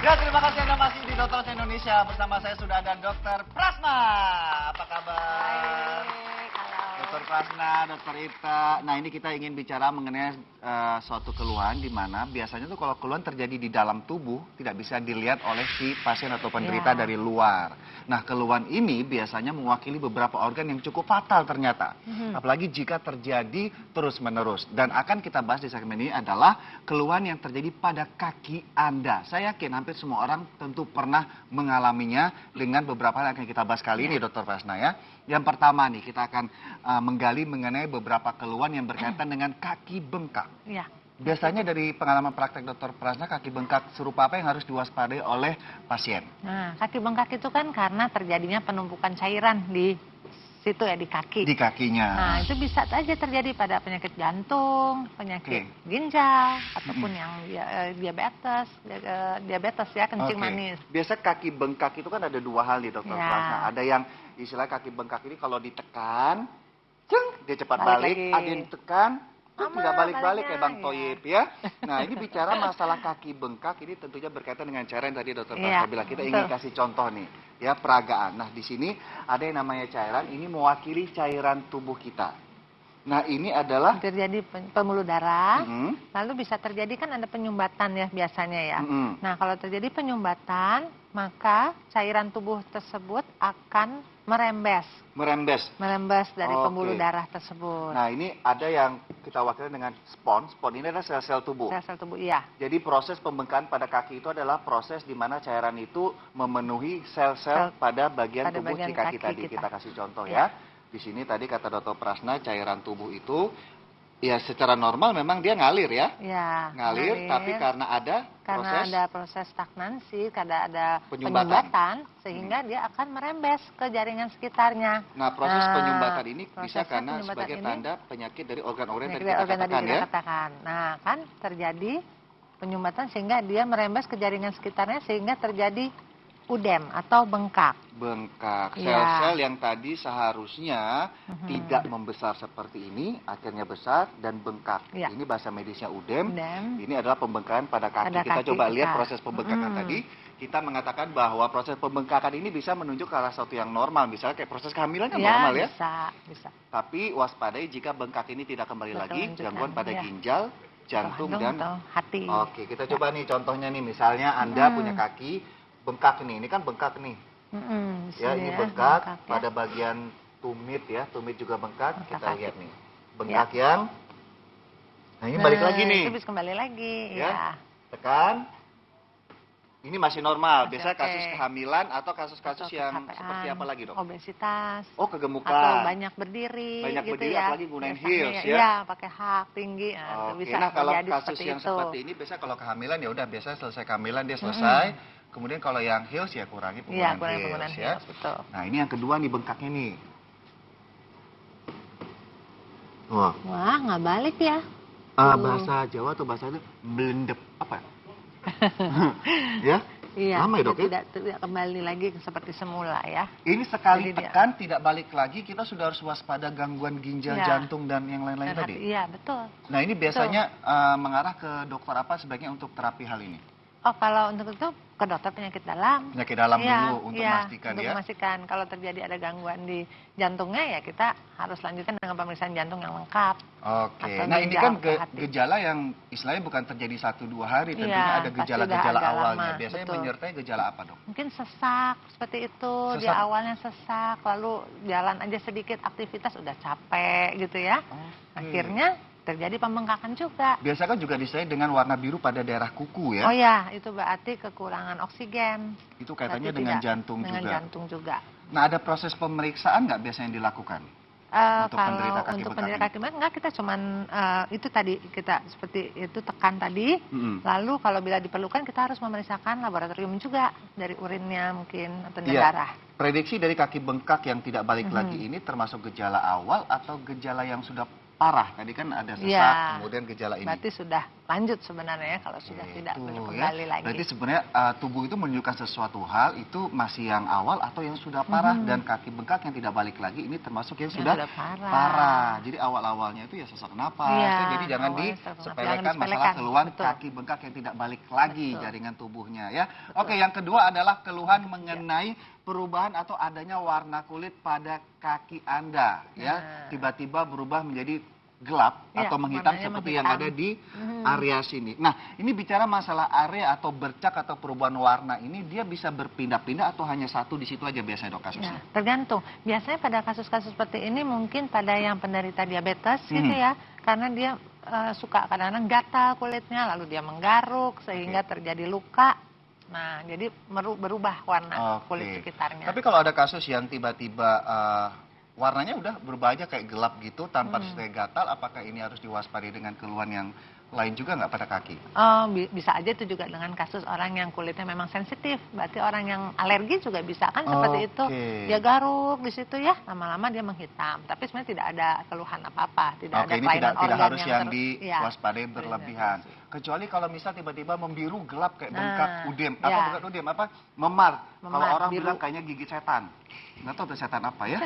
Ya, terima kasih Anda masih di Dokter Indonesia. Bersama saya sudah ada Dokter Prasna. Apa kabar? Baik, halo. Dokter Prasna, Dokter Ita. Nah, ini kita ingin bicara mengenai suatu keluhan di mana biasanya tuh kalau keluhan terjadi di dalam tubuh tidak bisa dilihat oleh si pasien atau penderita dari luar. Nah, keluhan ini biasanya mewakili beberapa organ yang cukup fatal ternyata. Apalagi jika terjadi terus-menerus. Dan akan kita bahas di segmen ini adalah keluhan yang terjadi pada kaki Anda. Saya yakin hampir semua orang tentu pernah mengalaminya dengan beberapa hal yang akan kita bahas kali ini, Dokter Prasna ya. Yang pertama nih, kita akan menggali mengenai beberapa keluhan yang berkaitan dengan kaki bengkak. Iya. Biasanya dari pengalaman praktek Dokter Prasna, kaki bengkak serupa apa yang harus diwaspadai oleh pasien? Nah, kaki bengkak itu kan karena terjadinya penumpukan cairan di situ ya, di kaki. Di kakinya. Nah, itu bisa saja terjadi pada penyakit jantung, penyakit ginjal, ataupun yang diabetes ya, kencing manis. Biasa kaki bengkak itu kan ada dua hal nih Dokter Prasna. Ada yang istilah kaki bengkak ini kalau ditekan, dia cepat balik. Ada yang ditekan, tidak balik-balik kayak Bang Toyib ya. Nah, ini bicara masalah kaki bengkak ini tentunya berkaitan dengan cairan tadi Dokter Prasna bilang. Kita ingin kasih contoh nih ya, peragaan. Nah, di sini ada yang namanya cairan, ini mewakili cairan tubuh kita. Nah, ini adalah terjadi pembuluh darah, lalu bisa terjadi kan ada penyumbatan ya biasanya ya. Nah, kalau terjadi penyumbatan, maka cairan tubuh tersebut akan merembes dari pembuluh darah tersebut. Nah, ini ada yang kita wakilkan dengan spons. Spons ini adalah sel-sel tubuh. Sel-sel tubuh, iya. Jadi proses pembengkakan pada kaki itu adalah proses di mana cairan itu memenuhi sel-sel pada bagian tubuh si kaki tadi. Kita kasih contoh ya. Di sini tadi kata Dokter Prasna, cairan tubuh itu ya secara normal memang dia ngalir ya. Ya, ngalir, tapi karena ada proses stagnansi, karena ada penyumbatan sehingga dia akan merembes ke jaringan sekitarnya. Nah, proses penyumbatan ini bisa karena sebagai tanda penyakit dari organ-organ tadi kita katakan ya. Nah, kan terjadi penyumbatan sehingga dia merembes ke jaringan sekitarnya sehingga terjadi udem atau bengkak. Bengkak. Sel-sel yang tadi seharusnya tidak membesar seperti ini, akhirnya besar dan bengkak. Ini bahasa medisnya udem. Ini adalah pembengkakan pada kaki. Kita coba lihat proses pembengkakan tadi. Kita mengatakan bahwa proses pembengkakan ini bisa menunjuk ke arah sesuatu yang normal. Misalnya kayak proses kehamilan kan normal ya. Bisa. Tapi waspadai jika bengkak ini tidak kembali lagi, gangguan pada ginjal, jantung dan hati. Oke, kita coba nih contohnya nih. Misalnya Anda punya kaki bengkak nih, ini kan bengkak nih. Ya, ini bengkak pada bagian tumit ya, tumit juga bengkak. Kita lihat nih, bengkak yang, nah ini balik lagi nih. Itu bisa kembali lagi, ya. Tekan, ini masih normal. Biasanya kasus kehamilan atau kasus-kasus yang seperti apa lagi dok? Obesitas. Oh, kegemukan. Atau banyak berdiri. Banyak gitu berdiri, ya. apalagi gunain heels ya. Iya, pakai hak tinggi. Nah, kalau kasus yang seperti ini, biasanya kalau kehamilan ya udah biasa selesai kehamilan dia selesai. Kemudian kalau yang heels ya kurangi penggunaan heels ya. Betul. Nah, ini yang kedua nih bengkaknya nih. Wah, nggak balik ya. Bahasa Jawa atau bahasa itu belendep apa? Ya? Iya, lama ya dok tidak kembali lagi seperti semula ya. Ini sekali tekan tidak balik lagi, kita sudah harus waspada gangguan ginjal, jantung dan yang lain-lain tadi. Iya, betul. Nah, ini biasanya mengarah ke dokter apa sebaiknya untuk terapi hal ini? Oh, kalau untuk itu ke dokter penyakit dalam. Penyakit dalam dulu untuk memastikan untuk memastikan kalau terjadi ada gangguan di jantungnya ya kita harus lanjutkan dengan pemeriksaan jantung yang lengkap. Oke. Nah, ini kan gejala yang istilahnya bukan terjadi 1-2 hari, tentunya ada gejala-gejala awalnya. Biasanya menyertai gejala apa dok? Mungkin sesak seperti itu, di awalnya sesak, lalu jalan aja sedikit aktivitas udah capek gitu ya. Akhirnya terjadi pembengkakan juga. Biasanya juga disertai dengan warna biru pada daerah kuku ya? Oh ya, itu berarti kekurangan oksigen. Itu kaitannya dengan jantung juga? Dengan jantung juga. Nah, ada proses pemeriksaan nggak biasanya yang dilakukan? Untuk penderita kaki bengkak enggak, kita cuman itu tadi kita seperti itu tekan tadi. Lalu kalau bila diperlukan kita harus memeriksakan laboratorium juga dari urinnya mungkin atau darah. Prediksi dari kaki bengkak yang tidak balik lagi ini termasuk gejala awal atau gejala yang sudah parah? Tadi kan ada sesak, kemudian gejala ini. Berarti sudah lanjut sebenarnya ya kalau sudah tidak kembali lagi. Berarti sebenarnya tubuh itu menunjukkan sesuatu hal itu masih yang awal atau yang sudah parah, dan kaki bengkak yang tidak balik lagi ini termasuk yang sudah parah. Jadi awal-awalnya itu ya sesak napas. Jadi jangan disepelekan masalah keluhan kaki bengkak yang tidak balik lagi jaringan tubuhnya ya. Oke, yang kedua adalah keluhan mengenai perubahan atau adanya warna kulit pada kaki Anda ya. Tiba-tiba berubah menjadi gelap atau menghitam seperti yang ada di area sini. Nah, ini bicara masalah area atau bercak atau perubahan warna ini, dia bisa berpindah-pindah atau hanya satu di situ aja biasanya dok kasusnya? Tergantung. Biasanya pada kasus-kasus seperti ini mungkin pada yang penderita diabetes gitu ya, karena dia suka kadang-kadang gatal kulitnya, lalu dia menggaruk sehingga terjadi luka. Nah, jadi berubah warna kulit sekitarnya. Tapi kalau ada kasus yang tiba-tiba warnanya udah berubah aja kayak gelap gitu tanpa disertai gatal, apakah ini harus diwaspadai dengan keluhan yang lain juga nggak pada kaki? Bisa aja itu juga dengan kasus orang yang kulitnya memang sensitif. Berarti orang yang alergi juga bisa kan seperti itu. Dia garuk di situ ya, lama-lama dia menghitam. Tapi sebenarnya tidak ada keluhan apa-apa, tidak ada kelainan organ tidak harus yang diwaspadai berlebihan. Kecuali kalau misal tiba-tiba membiru gelap kayak bengkak udem, bukan udem, memar. Kalau orang bilang kayaknya gigit setan. Nggak tahu itu setan apa ya.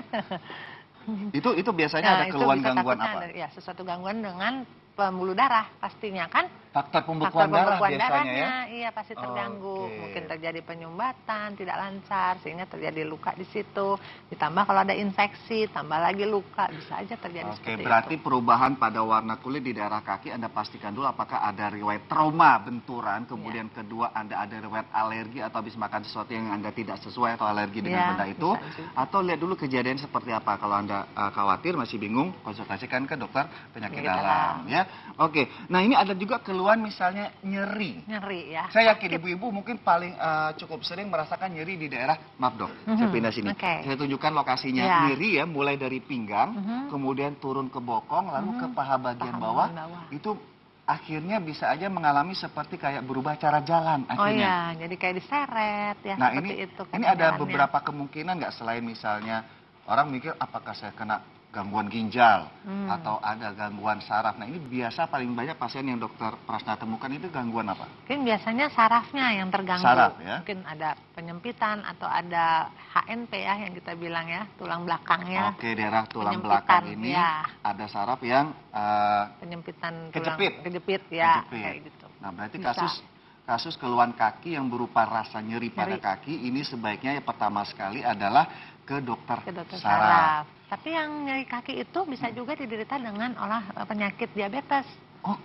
Itu biasanya ada keluhan gangguan apa? Ya, sesuatu gangguan dengan pembuluh darah pastinya kan. Faktor pembekuan darah biasanya ya? Iya pasti terganggu. Mungkin terjadi penyumbatan, tidak lancar, sehingga terjadi luka di situ. Ditambah kalau ada infeksi, tambah lagi luka, bisa aja terjadi seperti itu. Berarti perubahan pada warna kulit di daerah kaki Anda pastikan dulu apakah ada riwayat trauma benturan, kemudian kedua Anda ada riwayat alergi atau habis makan sesuatu yang Anda tidak sesuai atau alergi dengan benda itu. Atau lihat dulu kejadian seperti apa. Kalau Anda khawatir, masih bingung, konsultasikan ke dokter penyakit dalam ya. Oke, nah ini ada juga keluhan misalnya nyeri. Nyeri ya. Saya yakin ibu-ibu mungkin paling cukup sering merasakan nyeri di daerah, maaf dok, saya pindah sini. Saya tunjukkan lokasinya, nyeri ya, mulai dari pinggang, kemudian turun ke bokong, lalu ke paha bagian bawah. Itu akhirnya bisa aja mengalami seperti kayak berubah cara jalan akhirnya. Oh iya, jadi kayak diseret ya. Nah ini ada beberapa kemungkinan nggak, selain misalnya orang mikir apakah saya kena gangguan ginjal atau ada gangguan saraf. Nah ini biasa paling banyak pasien yang dokter Prasna temukan itu gangguan apa? Mungkin biasanya sarafnya yang terganggu. Saraf ya? Mungkin ada penyempitan atau ada HNP ya yang kita bilang ya, tulang belakangnya. Oke, daerah tulang belakang ini ada saraf yang penyempitan kejepit ya, kayak gitu. Nah berarti kasus keluhan kaki yang berupa rasa nyeri pada kaki ini sebaiknya pertama sekali adalah ke dokter saraf. Tapi yang nyeri kaki itu bisa juga diderita dengan penyakit diabetes.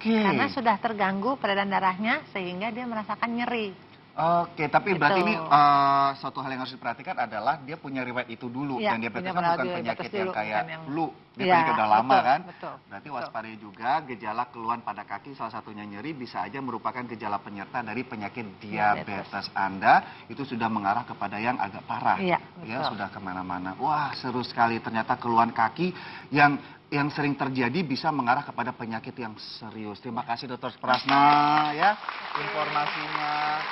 Karena sudah terganggu peredaran darahnya sehingga dia merasakan nyeri. Oke, tapi berarti ini suatu hal yang harus diperhatikan adalah dia punya riwayat itu dulu. Dan diabetes kan bukan penyakit yang kayak flu. Dia penyakit udah lama kan. Berarti waspadai juga gejala keluhan pada kaki, salah satunya nyeri, bisa aja merupakan gejala penyerta dari penyakit diabetes Anda. Itu sudah mengarah kepada yang agak parah. Ya, sudah kemana-mana. Wah, seru sekali. Ternyata keluhan kaki yang sering terjadi bisa mengarah kepada penyakit yang serius. Terima kasih Dr. Prasna ya informasinya.